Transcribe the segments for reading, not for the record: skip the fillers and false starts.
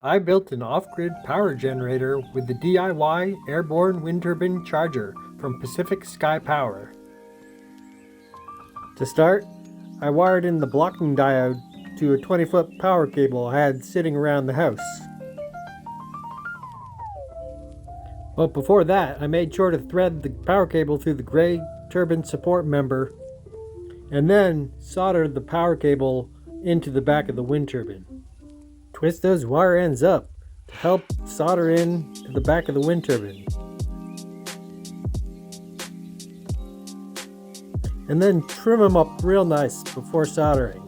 I built an off-grid power generator with the DIY Airborne Wind Turbine Charger from Pacific Sky Power. To start, I wired in the blocking diode to a 20-foot power cable I had sitting around the house. But before that, I made sure to thread the power cable through the gray turbine support member and then soldered the power cable into the back of the wind turbine. Twist those wire ends up to help solder in to the back of the wind turbine. And then trim them up real nice before soldering.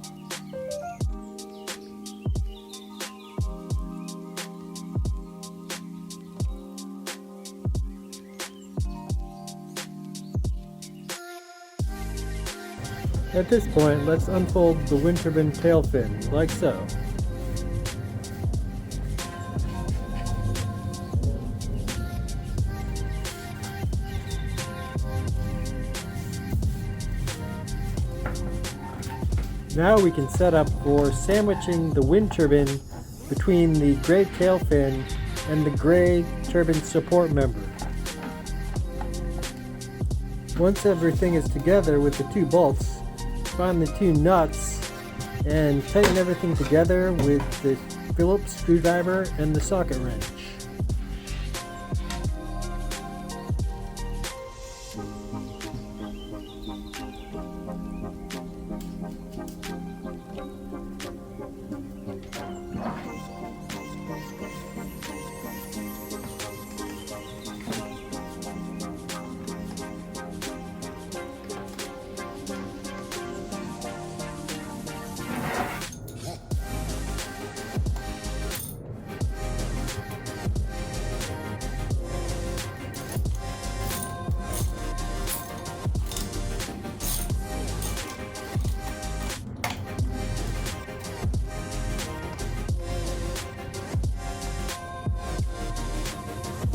At this point, let's unfold the wind turbine tail fin, like so. Now we can set up for sandwiching the wind turbine between the gray tail fin and the gray turbine support member. Once everything is together with the two bolts, find the two nuts and tighten everything together with the Phillips screwdriver and the socket wrench.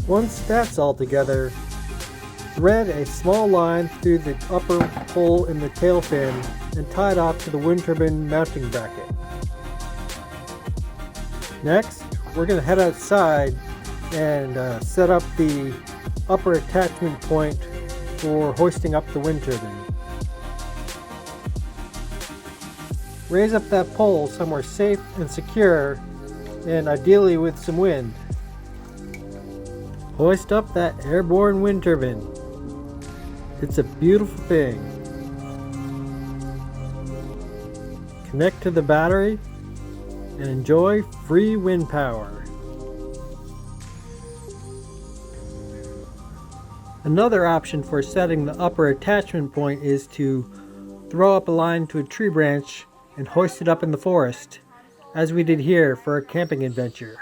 Once that's all together, thread a small line through the upper hole in the tail fin and tie it off to the wind turbine mounting bracket. Next, we're going to head outside and set up the upper attachment point for hoisting up the wind turbine. Raise up that pole somewhere safe and secure, and ideally with some wind. Hoist up that airborne wind turbine. It's a beautiful thing. Connect to the battery and enjoy free wind power. Another option for setting the upper attachment point is to throw up a line to a tree branch and hoist it up in the forest, as we did here for a camping adventure.